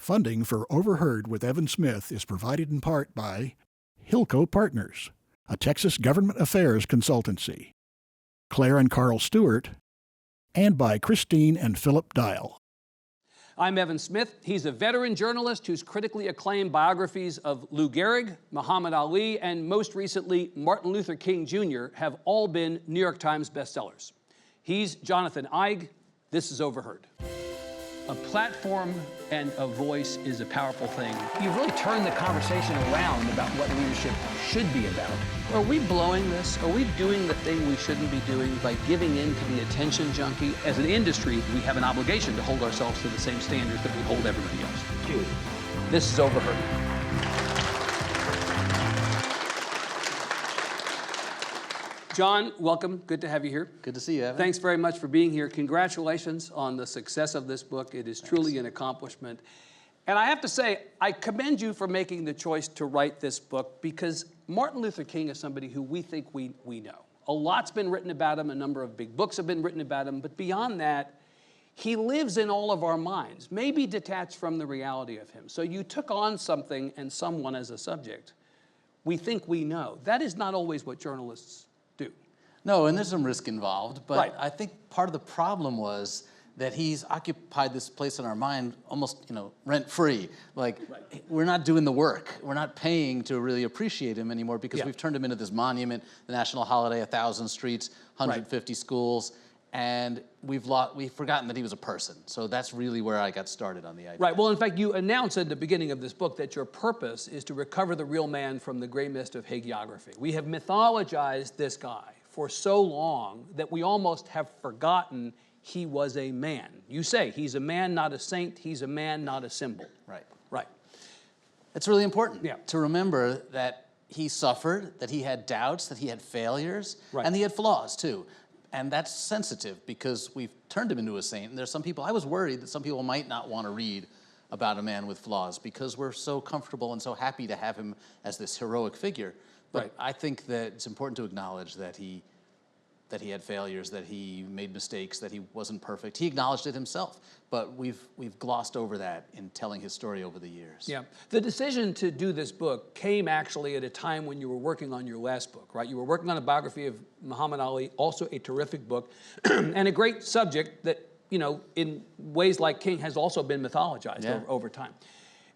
Funding for Overheard with Evan Smith is provided in part by Hilco Partners, a Texas government affairs consultancy, Claire and Carl Stewart, and by Christine and Philip Dial. I'm Evan Smith. He's a veteran journalist whose critically acclaimed biographies of Lou Gehrig, Muhammad Ali, and most recently Martin Luther King Jr. have all been New York Times bestsellers. He's Jonathan Eig. This is Overheard. A platform and a voice is a powerful thing. You've really turned the conversation around about what leadership should be about. Are we blowing this? Are we doing the thing we shouldn't be doing by giving in to the attention junkie? As an industry, we have an obligation to hold ourselves to the same standards that we hold everybody else to. This is Overheard. John, welcome. Good to have you here. Good to see you, Evan. Thanks very much for being here. Congratulations on the success of this book. It is truly an accomplishment. And I have to say, I commend you for making the choice to write this book because Martin Luther King is somebody who we think we know. A lot's been written about him. A number of big books have been written about him. But beyond that, he lives in all of our minds, maybe detached from the reality of him. So you took on something and someone as a subject we think we know. That is not always what journalists do. No, and there's some risk involved, but Right. I think part of the problem was that he's occupied this place in our mind almost, rent-free. Like, we're not doing the work. We're not paying to really appreciate him anymore because we've turned him into this monument, the national holiday, 1,000 streets, 150 schools, and we've forgotten that he was a person. So that's really where I got started on the idea. Right. Well, in fact, you announced at the beginning of this book that your purpose is to recover the real man from the gray mist of hagiography. We have mythologized this guy for so long that we almost have forgotten he was a man. You say he's a man, not a saint. He's a man, not a symbol. Right. Right. It's really important Yeah. to remember that he suffered, that he had doubts, that he had failures, Right. and he had flaws too. And that's sensitive because we've turned him into a saint. And there's some people, I was worried that some people might not want to read about a man with flaws because we're so comfortable and so happy to have him as this heroic figure. But Right. I think that it's important to acknowledge that he had failures, that he made mistakes, that he wasn't perfect. He acknowledged it himself, but we've glossed over that in telling his story over the years. Yeah. The decision to do this book came actually at a time when you were working on your last book, right? You were working on a biography of Muhammad Ali, also a terrific book, and a great subject that, in ways like King has also been mythologized over time.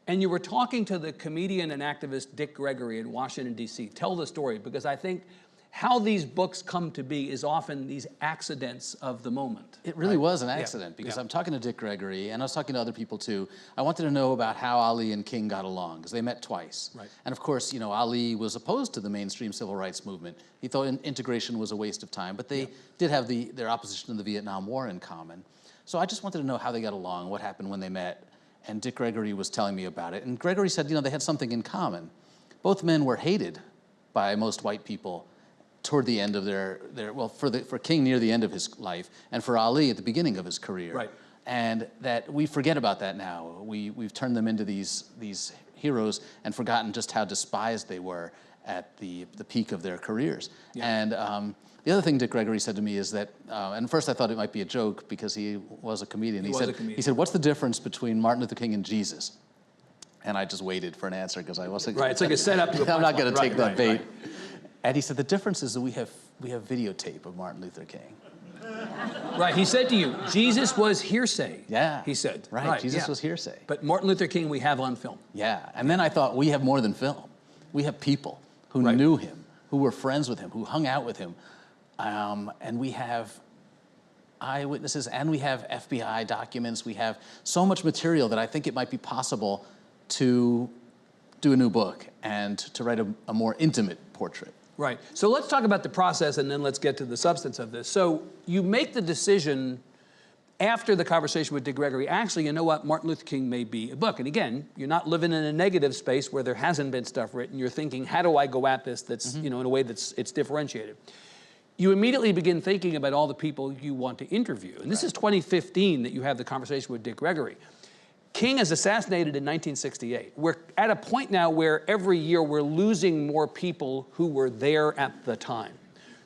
And you were talking to the comedian and activist Dick Gregory in Washington, D.C. Tell the story, because I think how these books come to be is often these accidents of the moment. It really was an accident because I'm talking to Dick Gregory and I was talking to other people too. I wanted to know about how Ali and King got along because they met twice. Right. And of course, Ali was opposed to the mainstream civil rights movement. He thought integration was a waste of time, but they did have their opposition to the Vietnam War in common. So I just wanted to know how they got along, what happened when they met. And Dick Gregory was telling me about it. And Gregory said, they had something in common. Both men were hated by most white people toward the end of for King near the end of his life, and for Ali at the beginning of his career. Right. And that we forget about that now. We've turned them into these heroes and forgotten just how despised they were at the peak of their careers. Yeah. And the other thing Dick Gregory said to me is that, and first I thought it might be a joke because he was a comedian. He said, what's the difference between Martin Luther King and Jesus? And I just waited for an answer because I wasn't. Right, it's like a setup to a I'm not going to take that bait. Right. And he said, the difference is that we have videotape of Martin Luther King. Right, he said to you, Jesus was hearsay. Yeah. He said. Right, Jesus was hearsay. But Martin Luther King we have on film. Yeah, and then I thought, we have more than film. We have people who knew him, who were friends with him, who hung out with him. And we have eyewitnesses, and we have FBI documents. We have so much material that I think it might be possible to do a new book and to write a more intimate portrait. Right. So let's talk about the process and then let's get to the substance of this. So you make the decision after the conversation with Dick Gregory, actually, you know what, Martin Luther King may be a book. And again, you're not living in a negative space where there hasn't been stuff written. You're thinking, how do I go at this that's, in a way that's differentiated. You immediately begin thinking about all the people you want to interview. And this is 2015 that you have the conversation with Dick Gregory. King is assassinated in 1968. We're at a point now where every year we're losing more people who were there at the time.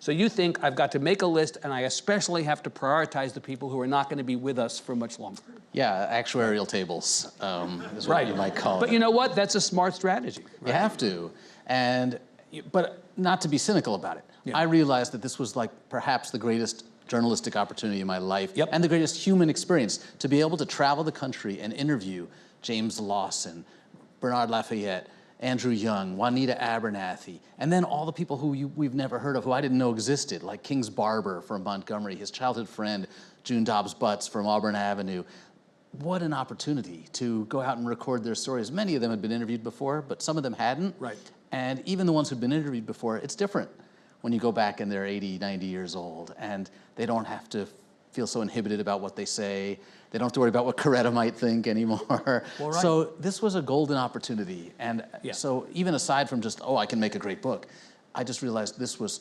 So you think, I've got to make a list, and I especially have to prioritize the people who are not going to be with us for much longer. Yeah, actuarial tables is what Right. you might call But it. you know what? That's a smart strategy. You have to, but not to be cynical about it. Yeah. I realized that this was like perhaps the greatest journalistic opportunity in my life, Yep. and the greatest human experience, to be able to travel the country and interview James Lawson, Bernard Lafayette, Andrew Young, Juanita Abernathy, and then all the people who we've never heard of, who I didn't know existed, like King's barber from Montgomery, his childhood friend, June Dobbs Butts from Auburn Avenue. What an opportunity to go out and record their stories. Many of them had been interviewed before, but some of them hadn't. Right. And even the ones who'd been interviewed before, it's different when you go back and they're 80, 90 years old, and they don't have to feel so inhibited about what they say. They don't have to worry about what Coretta might think anymore. Well, right. So this was a golden opportunity. And Yeah. so even aside from just, I can make a great book, I just realized this was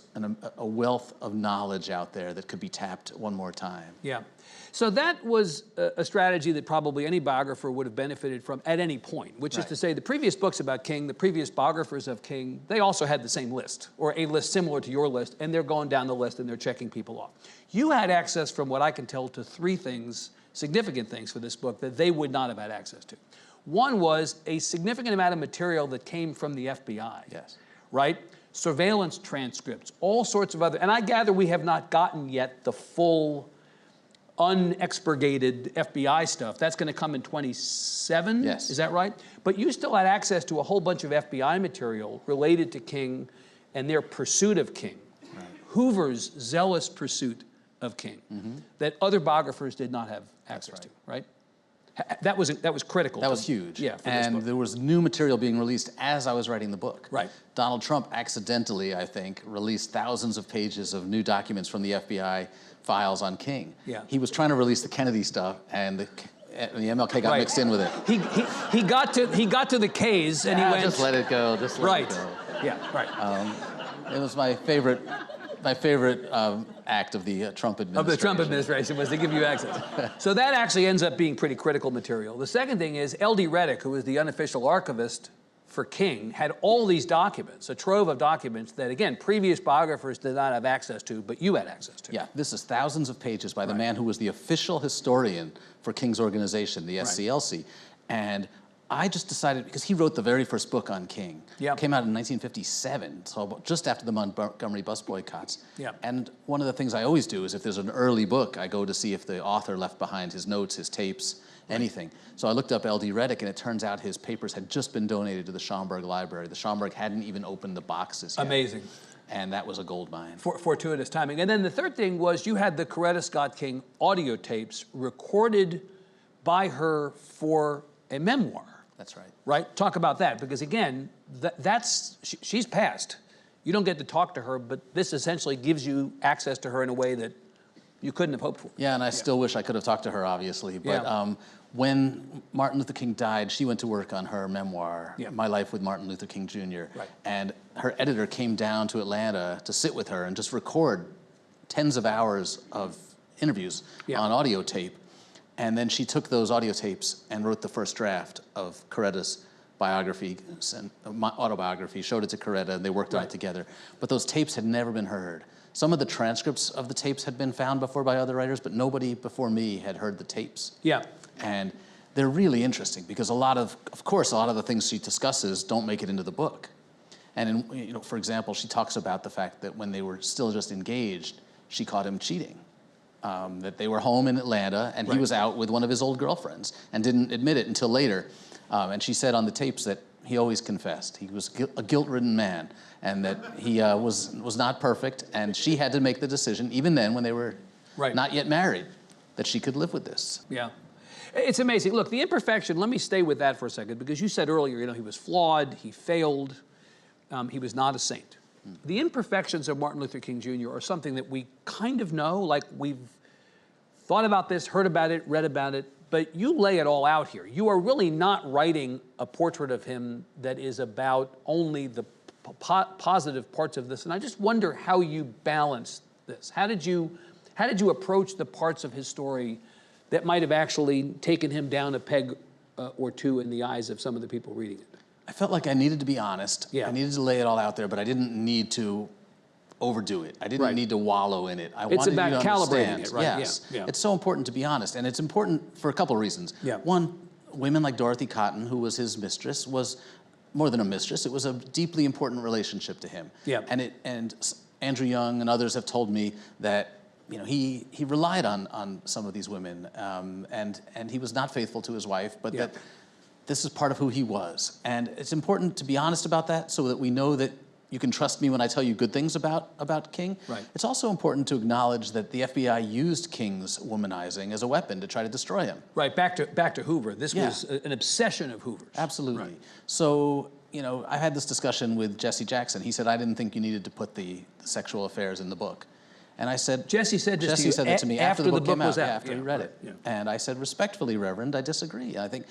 a wealth of knowledge out there that could be tapped one more time. Yeah. So that was a strategy that probably any biographer would have benefited from at any point, which is Right. to say the previous books about King, the previous biographers of King, they also had the same list, or a list similar to your list, and they're going down the list and they're checking people off. You had access, from what I can tell, to three things, significant things for this book that they would not have had access to. One was a significant amount of material that came from the FBI. Yes. Right? Surveillance transcripts, all sorts of other, and I gather we have not gotten yet the full unexpurgated FBI stuff. That's going to come in 27? Yes. Is that right? But you still had access to a whole bunch of FBI material related to King and their pursuit of King. Right. Hoover's zealous pursuit of King that other biographers did not have access to, right? That was critical. That was huge. Yeah, for this and book. there was new material being released as I was writing the book. Right. Donald Trump accidentally, I think, released thousands of pages of new documents from the FBI files on King. Yeah. He was trying to release the Kennedy stuff, and the MLK got Right. mixed in with it. He got to the K's and he went. Just let it go. Just let Right. it go. Yeah. Right. It was my favorite act of the Trump administration. Of the Trump administration was to give you access. So that actually ends up being pretty critical material. The second thing is L.D. Reddick, who was the unofficial archivist for King, had all these documents, a trove of documents that, again, previous biographers did not have access to, but you had access to. Yeah, this is thousands of pages by the man who was the official historian for King's organization, the SCLC. And I just decided, because he wrote the very first book on King. Yep. Came out in 1957, so just after the Montgomery bus boycotts. Yep. And one of the things I always do is if there's an early book, I go to see if the author left behind his notes, his tapes, anything. So I looked up L.D. Reddick, and it turns out his papers had just been donated to the Schomburg Library. The Schomburg hadn't even opened the boxes yet. Amazing. And that was a gold mine. Fortuitous timing. And then the third thing was you had the Coretta Scott King audio tapes recorded by her for a memoir. That's right. Right? Talk about that, because again, she's passed. You don't get to talk to her, but this essentially gives you access to her in a way that you couldn't have hoped for. Yeah, and I still wish I could have talked to her, obviously. But Yeah. when Martin Luther King died, she went to work on her memoir, Yeah. My Life with Martin Luther King Jr. Right. And her editor came down to Atlanta to sit with her and just record tens of hours of interviews Yeah. on audio tape. And then she took those audio tapes and wrote the first draft of Coretta's biography, autobiography, showed it to Coretta, and they worked on it together. But those tapes had never been heard. Some of the transcripts of the tapes had been found before by other writers, but nobody before me had heard the tapes. Yeah. And they're really interesting because of course, a lot of the things she discusses don't make it into the book. And for example, she talks about the fact that when they were still just engaged, she caught him cheating. That they were home in Atlanta, and he was out with one of his old girlfriends and didn't admit it until later. And she said on the tapes that he always confessed. He was a guilt-ridden man, and that he was not perfect, and she had to make the decision, even then when they were not yet married, that she could live with this. Yeah. It's amazing. Look, the imperfection, let me stay with that for a second, because you said earlier, he was flawed, he failed, he was not a saint. The imperfections of Martin Luther King Jr. are something that we kind of know, like we've thought about this, heard about it, read about it, but you lay it all out here. You are really not writing a portrait of him that is about only the positive parts of this, and I just wonder how you balance this. How did you approach the parts of his story that might have actually taken him down a peg or two in the eyes of some of the people reading it? I felt like I needed to be honest. Yeah. I needed to lay it all out there, but I didn't need to overdo it. I didn't need to wallow in it. I It's wanted about you to calibrating understand. it, right? Yes. Yeah. It's so important to be honest, and it's important for a couple of reasons. Yeah. One, women like Dorothy Cotton, who was his mistress, was more than a mistress. It was a deeply important relationship to him. Yeah. And Andrew Young and others have told me that he relied on some of these women, and he was not faithful to his wife, but that this is part of who he was. And it's important to be honest about that so that we know that you can trust me when I tell you good things about King. Right. It's also important to acknowledge that the FBI used King's womanizing as a weapon to try to destroy him. Right, back to Hoover. This was an obsession of Hoover's. Absolutely. Right. So, I had this discussion with Jesse Jackson. He said, I didn't think you needed to put the sexual affairs in the book. And I said, Jesse said this to you Jesse said that to me after the book came out, was out. after he read it. Yeah. And I said, respectfully, Reverend, I disagree. I think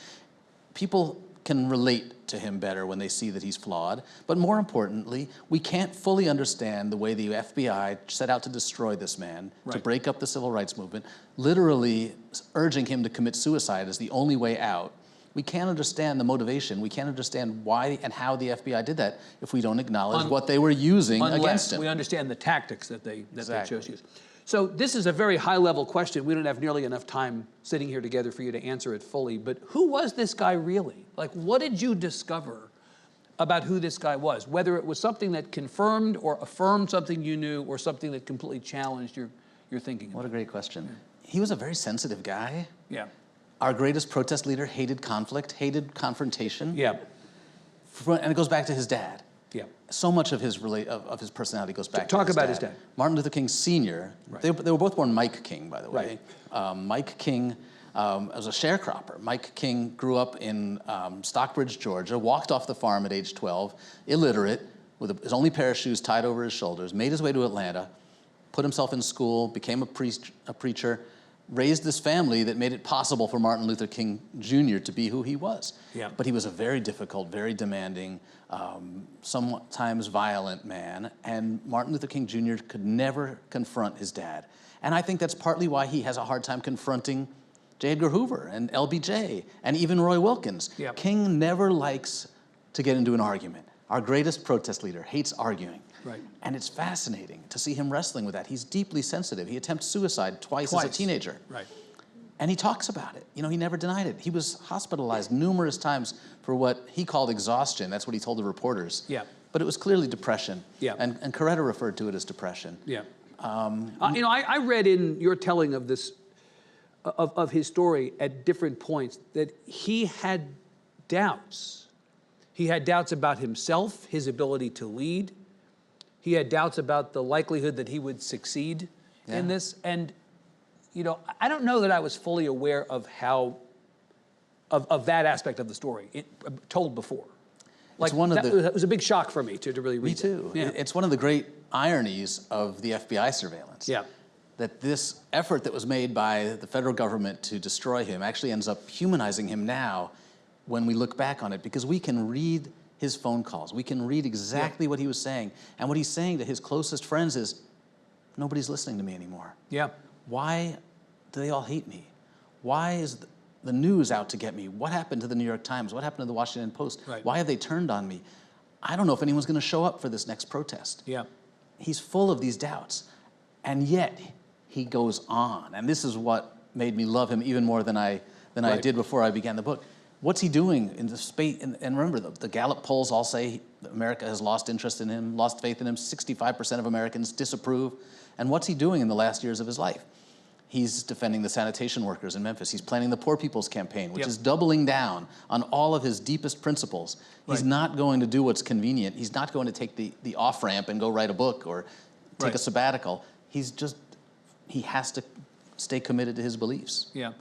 people can relate to him better when they see that he's flawed. But more importantly, we can't fully understand the way the FBI set out to destroy this man, to break up the civil rights movement, literally urging him to commit suicide as the only way out. We can't understand the motivation. We can't understand why and how the FBI did that if we don't acknowledge what they were using against him. We understand the tactics that they Exactly. chose to use. So this is a very high-level question. We don't have nearly enough time sitting here together for you to answer it fully, but who was this guy really? Like, what did you discover about who this guy was? Whether it was something that confirmed or affirmed something you knew or something that completely challenged your thinking. What a great question. He was a very sensitive guy. Yeah. Our greatest protest leader hated conflict, hated confrontation. Yeah. And it goes back to his dad. Yeah. So much of his personality goes back to his dad. Talk about his dad. Martin Luther King Sr. Right. They were both born Mike King, by the way. Right. Mike King was a sharecropper. Mike King grew up in Stockbridge, Georgia, walked off the farm at age 12, illiterate, with his only pair of shoes tied over his shoulders, made his way to Atlanta, put himself in school, became a preacher, raised this family that made it possible for Martin Luther King Jr. to be who he was. Yeah. But he was a very difficult, very demanding, sometimes violent man, and Martin Luther King Jr. could never confront his dad. And I think that's partly why he has a hard time confronting J. Edgar Hoover and LBJ and even Roy Wilkins. Yeah. King never likes to get into an argument. Our greatest protest leader hates arguing. Right. And it's fascinating to see him wrestling with that. He's deeply sensitive. He attempts suicide twice as a teenager. Right. And he talks about it. He never denied it. He was hospitalized numerous times for what he called exhaustion. That's what he told the reporters. Yeah. But it was clearly depression. Yeah. And Coretta referred to it as depression. Yeah. I read in your telling of this, of his story at different points that he had doubts. He had doubts about himself, his ability to lead. He had doubts about the likelihood that he would succeed in this. And, I don't know that I was fully aware of of that aspect of the story told before. Like, it was a big shock for me to really read. Me too. Yeah. It's one of the great ironies of the FBI surveillance. Yeah. That this effort that was made by the federal government to destroy him actually ends up humanizing him now when we look back on it, because we can read his phone calls. We can read exactly what he was saying. And what he's saying to his closest friends is, nobody's listening to me anymore. Yeah. Why do they all hate me? Why is the news out to get me? What happened to the New York Times? What happened to the Washington Post? Right. Why have they turned on me? I don't know if anyone's going to show up for this next protest. Yeah. He's full of these doubts. And yet, he goes on. And this is what made me love him even more than I did before I began the book. What's he doing in the space? And remember, the Gallup polls all say America has lost interest in him, lost faith in him. 65% of Americans disapprove. And what's he doing in the last years of his life? He's defending the sanitation workers in Memphis. He's planning the Poor People's Campaign, which is doubling down on all of his deepest principles. He's not going to do what's convenient. He's not going to take the off-ramp and go write a book or take a sabbatical. He has to stay committed to his beliefs. Yeah.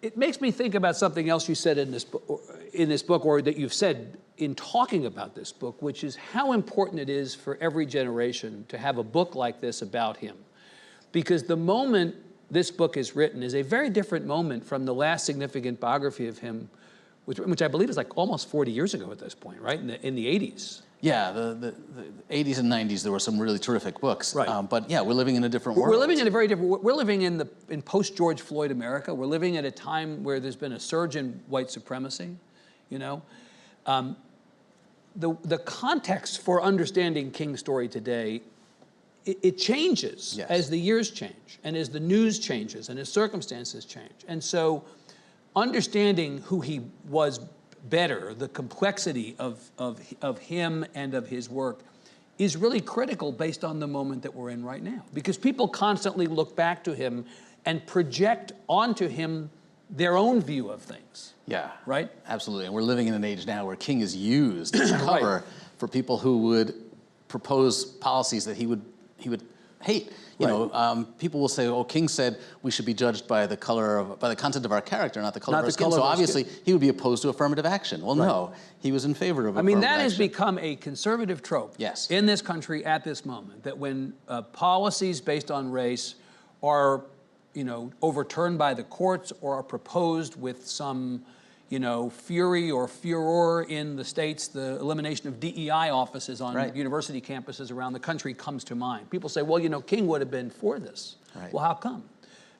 It makes me think about something else you said in this book, or that you've said in talking about this book, which is how important it is for every generation to have a book like this about him. Because the moment this book is written is a very different moment from the last significant biography of him, which I believe is like almost 40 years ago at this point, right? In the 80s. Yeah, the 80s and 90s, there were some really terrific books. Right. But yeah, we're living in a different world. We're living in a very different, we're living in post-George Floyd America. We're living at a time where there's been a surge in white supremacy, The context for understanding King's story today it changes Yes. as the years change and as the news changes and as circumstances change. And so understanding who he was better, the complexity of him and of his work is really critical based on the moment that we're in right now. Because people constantly look back to him and project onto him their own view of things. Yeah. Right? Absolutely. And we're living in an age now where King is used as cover for people who would propose policies that he would hate. You know, people will say, "Oh, King said we should be judged by the content of our character, not the color of our skin." So obviously, he would be opposed to affirmative action. Well, no, he was in favor of affirmative action. I mean, that has become a conservative trope in this country at this moment, that when policies based on race are, you know, overturned by the courts or are proposed with some, you know, fury or furor in the states, the elimination of DEI offices on university campuses around the country comes to mind. People say, well, you know, King would have been for this. Well, how come?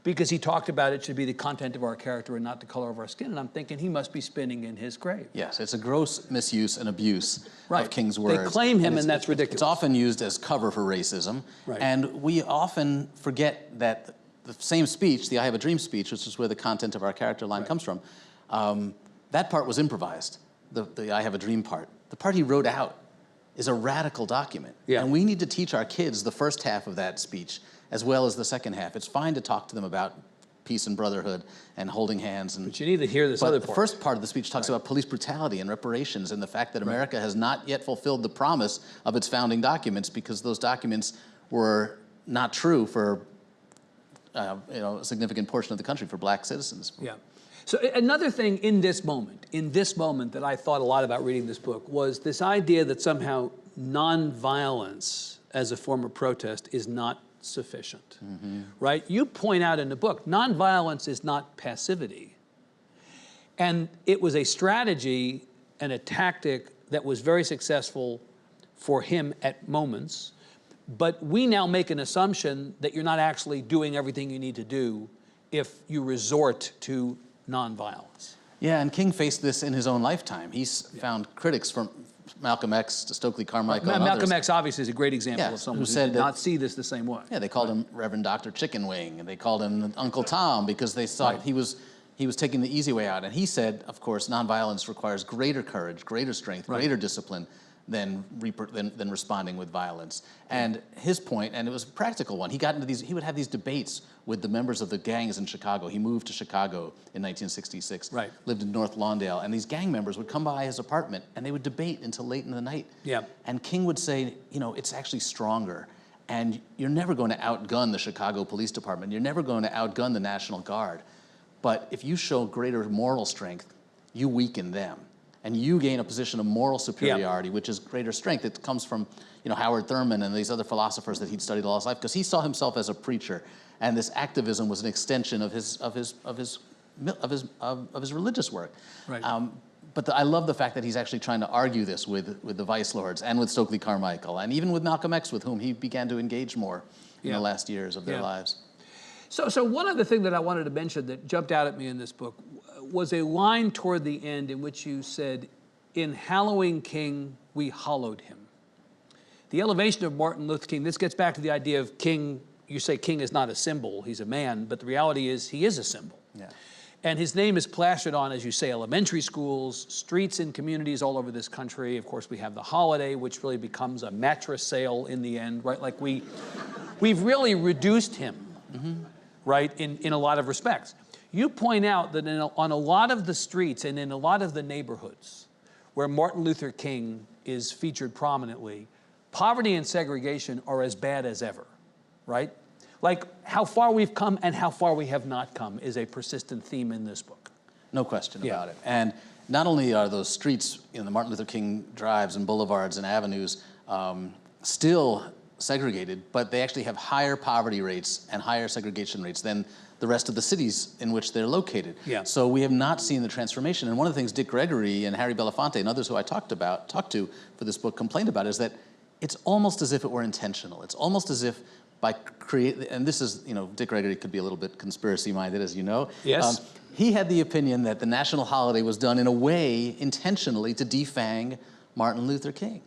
Because he talked about it should be the content of our character and not the color of our skin. And I'm thinking he must be spinning in his grave. Yes, it's a gross misuse and abuse of King's words. They claim him, and that's ridiculous. It's often used as cover for racism. And we often forget that the same speech, the I Have a Dream speech, which is where the content of our character line comes from, that part was improvised, the I Have a Dream part. The part he wrote out is a radical document. And we need to teach our kids the first half of that speech as well as the second half. It's fine to talk to them about peace and brotherhood and holding hands. But you need to hear this other part. The first part of the speech talks about police brutality and reparations and the fact that America has not yet fulfilled the promise of its founding documents because those documents were not true for you know, a significant portion of the country, for black citizens. So another thing in this moment that I thought a lot about reading this book was this idea that somehow nonviolence as a form of protest is not sufficient, right? You point out in the book, nonviolence is not passivity. And it was a strategy and a tactic that was very successful for him at moments, but we now make an assumption that you're not actually doing everything you need to do if you resort to nonviolence. Yeah, and King faced this in his own lifetime. He's found critics from Malcolm X to Stokely Carmichael and Malcolm others. X obviously is a great example of someone who did not see this the same way. Yeah, they called him Reverend Dr. Chicken Wing, and they called him Uncle Tom because they thought he was taking the easy way out. And he said, of course, nonviolence requires greater courage, greater strength, greater discipline than responding with violence. And his point, and it was a practical one, he would have these debates with the members of the gangs in Chicago. He moved to Chicago in 1966, lived in North Lawndale, and these gang members would come by his apartment and they would debate until late in the night. And King would say, you know, it's actually stronger. And you're never going to outgun the Chicago Police Department. You're never going to outgun the National Guard. But if you show greater moral strength, you weaken them. And you gain a position of moral superiority, which is greater strength. It comes from, you know, Howard Thurman and these other philosophers that he'd studied all his life, because he saw himself as a preacher, and this activism was an extension of his religious work. But I love the fact that he's actually trying to argue this with the Vice Lords and with Stokely Carmichael, and even with Malcolm X, with whom he began to engage more in the last years of their lives. So one other thing that I wanted to mention that jumped out at me in this book was a line toward the end in which you said, "In hallowing King, we hollowed him." The elevation of Martin Luther King, this gets back to the idea of King. You say King is not a symbol, he's a man, but the reality is he is a symbol. And his name is plastered on, as you say, elementary schools, streets and communities all over this country. Of course, we have the holiday, which really becomes a mattress sale in the end, right? Like we've really reduced him, right, in a lot of respects. You point out that on a lot of the streets and in a lot of the neighborhoods where Martin Luther King is featured prominently, poverty and segregation are as bad as ever, right? Like how far we've come and how far we have not come is a persistent theme in this book. No question about it. And not only are those streets, you know, the Martin Luther King drives and boulevards and avenues still segregated, but they actually have higher poverty rates and higher segregation rates than the rest of the cities in which they're located. So we have not seen the transformation. And one of the things Dick Gregory and Harry Belafonte and others who I talked to for this book complained about is that it's almost as if it were intentional. It's almost as if by and this is, you know, Dick Gregory could be a little bit conspiracy-minded, as you know. He had the opinion that the national holiday was done in a way intentionally to defang Martin Luther King.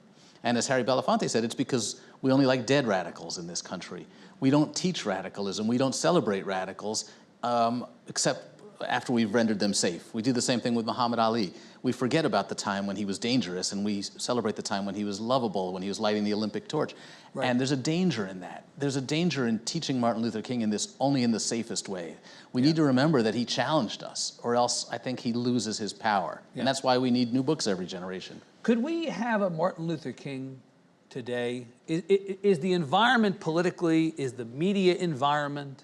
And as Harry Belafonte said, it's because we only like dead radicals in this country. We don't teach radicalism. We don't celebrate radicals, except after we've rendered them safe. We do the same thing with Muhammad Ali. We forget about the time when he was dangerous, and we celebrate the time when he was lovable, when he was lighting the Olympic torch. Right. And there's a danger in that. There's a danger in teaching Martin Luther King in this only in the safest way. We need to remember that he challenged us, or else I think he loses his power. Yeah. And that's why we need new books every generation. Could we have a Martin Luther King today? Is the environment politically, is the media environment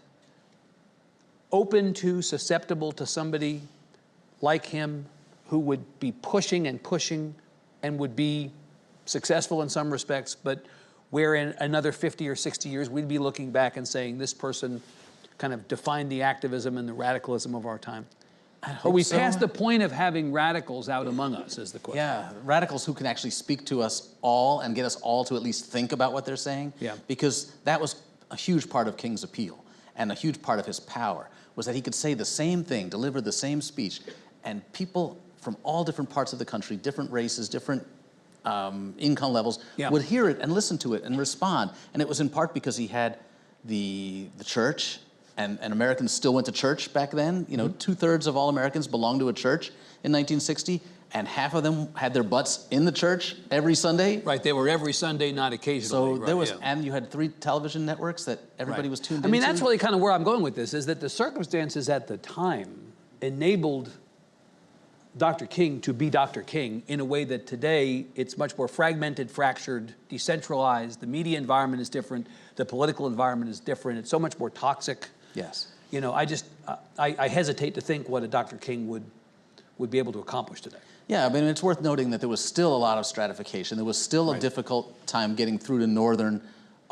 open to, susceptible to somebody like him who would be pushing and would be successful in some respects, but where in another 50 or 60 years we'd be looking back and saying this person kind of defined the activism and the radicalism of our time? Are we past the point of having radicals out among us, is the question. Yeah, radicals who can actually speak to us all and get us all to at least think about what they're saying. Yeah. Because that was a huge part of King's appeal and a huge part of his power, was that he could say the same thing, deliver the same speech, and people from all different parts of the country, different races, different income levels, would hear it and listen to it and respond. And it was in part because he had the church, and Americans still went to church back then. You know, 2/3 of all Americans belonged to a church in 1960, and half of them had their butts in the church every Sunday. Right, they were every Sunday, not occasionally. So there was, and you had 3 television networks that everybody was tuned into. I mean, that's really kind of where I'm going with this, is that the circumstances at the time enabled Dr. King to be Dr. King in a way that today it's much more fragmented, fractured, decentralized. The media environment is different. The political environment is different. It's so much more toxic. Yes. You know, I hesitate to think what a Dr. King would be able to accomplish today. Yeah, I mean, it's worth noting that there was still a lot of stratification. There was still a difficult time getting through to northern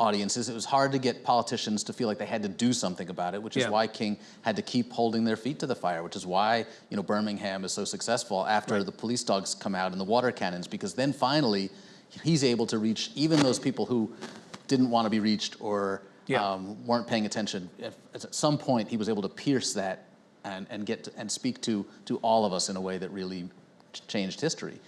audiences. It was hard to get politicians to feel like they had to do something about it, which is why King had to keep holding their feet to the fire, which is why, you know, Birmingham is so successful after the police dogs come out and the water cannons, because then finally he's able to reach even those people who didn't want to be reached or weren't paying attention. At some point, he was able to pierce that and get to, and speak to all of us in a way that really changed history.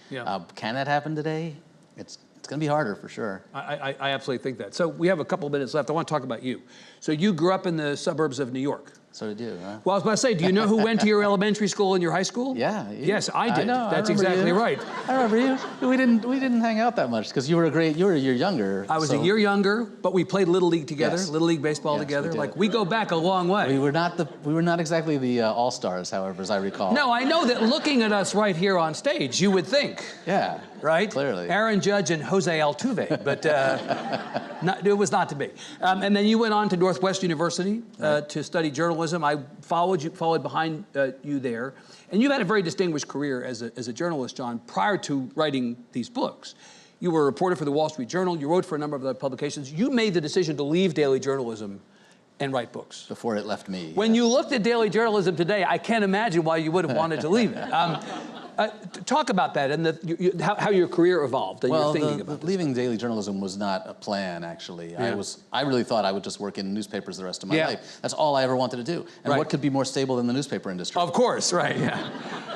Can that happen today? It's going to be harder for sure. I absolutely think that. So we have a couple of minutes left. I want to talk about you. So you grew up in the suburbs of New York. So did you, huh? Well, I was about to say, do you know who went to your elementary school and your high school? Yeah. Yes, I did. I know, That's I exactly you. right. I remember you. We didn't hang out that much because you were a year younger. I was a year younger, but we played Little League together, Little League baseball together. We did. Like, we go back a long way. We were not exactly the all-stars, however, as I recall. No, I know that looking at us right here on stage, you would think. Yeah. Right? Clearly. Aaron Judge and Jose Altuve, but it was not to be. And then you went on to Northwestern University to study journalism. I followed behind you there. And you've had a very distinguished career as a journalist, John, prior to writing these books. You were a reporter for the Wall Street Journal. You wrote for a number of other publications. You made the decision to leave daily journalism and write books. Before it left me. When you looked at daily journalism today, I can't imagine why you would have wanted to leave it. Talk about that and how your career evolved and your thinking about it. Leaving daily journalism was not a plan, actually. Yeah. I really thought I would just work in newspapers the rest of my life. That's all I ever wanted to do. And what could be more stable than the newspaper industry? Of course, right, yeah.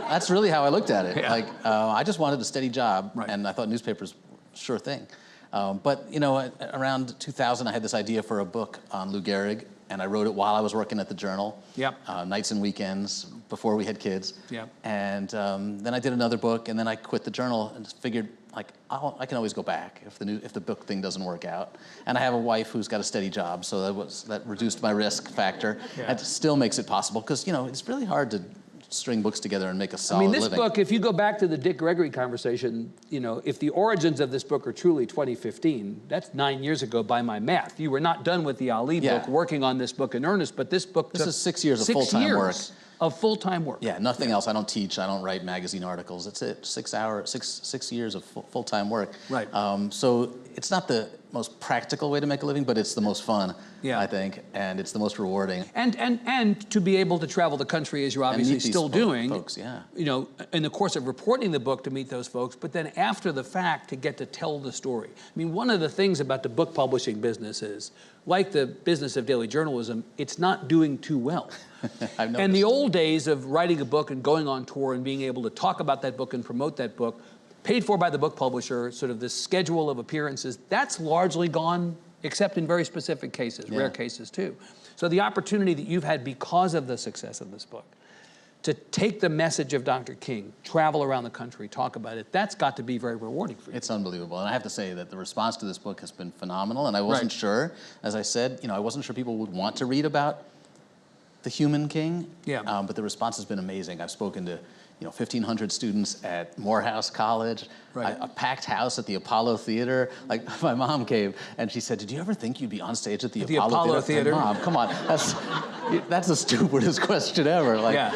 That's really how I looked at it. Like, I just wanted a steady job, and I thought newspapers were a sure thing. But, you know, around 2000, I had this idea for a book on Lou Gehrig, and I wrote it while I was working at the Journal, nights and weekends, before we had kids. And then I did another book, and then I quit the Journal and figured, like, I can always go back if the book thing doesn't work out. And I have a wife who's got a steady job, so that reduced my risk factor. It still makes it possible, because, you know, it's really hard to string books together and make a solid living. I mean, this book, if you go back to the Dick Gregory conversation, you know, if the origins of this book are truly 2015, that's 9 years ago by my math. You were not done with the Ali book, working on this book in earnest, but this book This is 6 years of full-time work. Of full-time work. Yeah, nothing else. I don't teach. I don't write magazine articles. That's it. 6 years of full-time work. Right. So it's not the most practical way to make a living, but it's the most fun, I think, and it's the most rewarding. And to be able to travel the country, as you're obviously still doing, folks, you know, in the course of reporting the book, to meet those folks, but then after the fact to get to tell the story. I mean, one of the things about the book publishing business is, like the business of daily journalism, it's not doing too well. And the old days of writing a book and going on tour and being able to talk about that book and promote that book, paid for by the book publisher, sort of this schedule of appearances, that's largely gone, except in very specific cases, rare cases too. So the opportunity that you've had because of the success of this book to take the message of Dr. King, travel around the country, talk about it, that's got to be very rewarding for you. It's unbelievable. And I have to say that the response to this book has been phenomenal. And I wasn't sure, as I said, I wasn't sure people would want to read about the human King. But the response has been amazing. I've spoken to 1,500 students at Morehouse College, a packed house at the Apollo Theater. Like, my mom came and she said, "Did you ever think you'd be on stage at the Apollo Theater?" Mom, come on, that's the stupidest question ever. Like,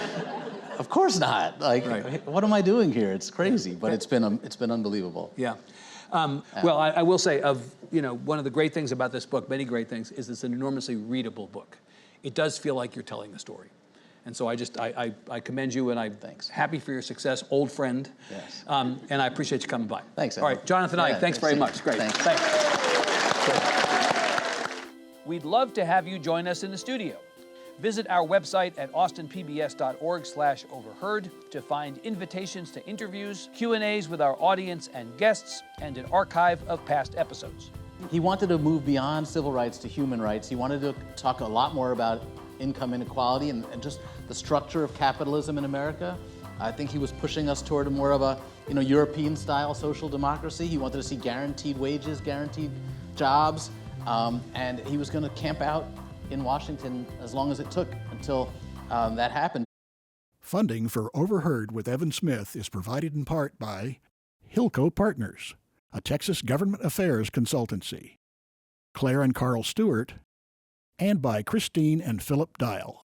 of course not. Like, what am I doing here? It's crazy, but it's been unbelievable. Yeah. Well, I will say, one of the great things about this book, many great things, is it's an enormously readable book. It does feel like you're telling the story. And so I commend you, and I'm happy for your success, old friend. Yes. And I appreciate you coming by. Thanks, Evan. All right, Jonathan Ike, thanks very much. Great. Thanks. We'd love to have you join us in the studio. Visit our website at austinpbs.org/overheard to find invitations to interviews, Q&As with our audience and guests, and an archive of past episodes. He wanted to move beyond civil rights to human rights. He wanted to talk a lot more about income inequality and just the structure of capitalism in America. I think he was pushing us toward a more of a European-style social democracy. He wanted to see guaranteed wages, guaranteed jobs, and he was going to camp out in Washington as long as it took until that happened. Funding for Overheard with Evan Smith is provided in part by Hilco Partners, a Texas government affairs consultancy, Claire and Carl Stewart, and by Christine and Philip Dial.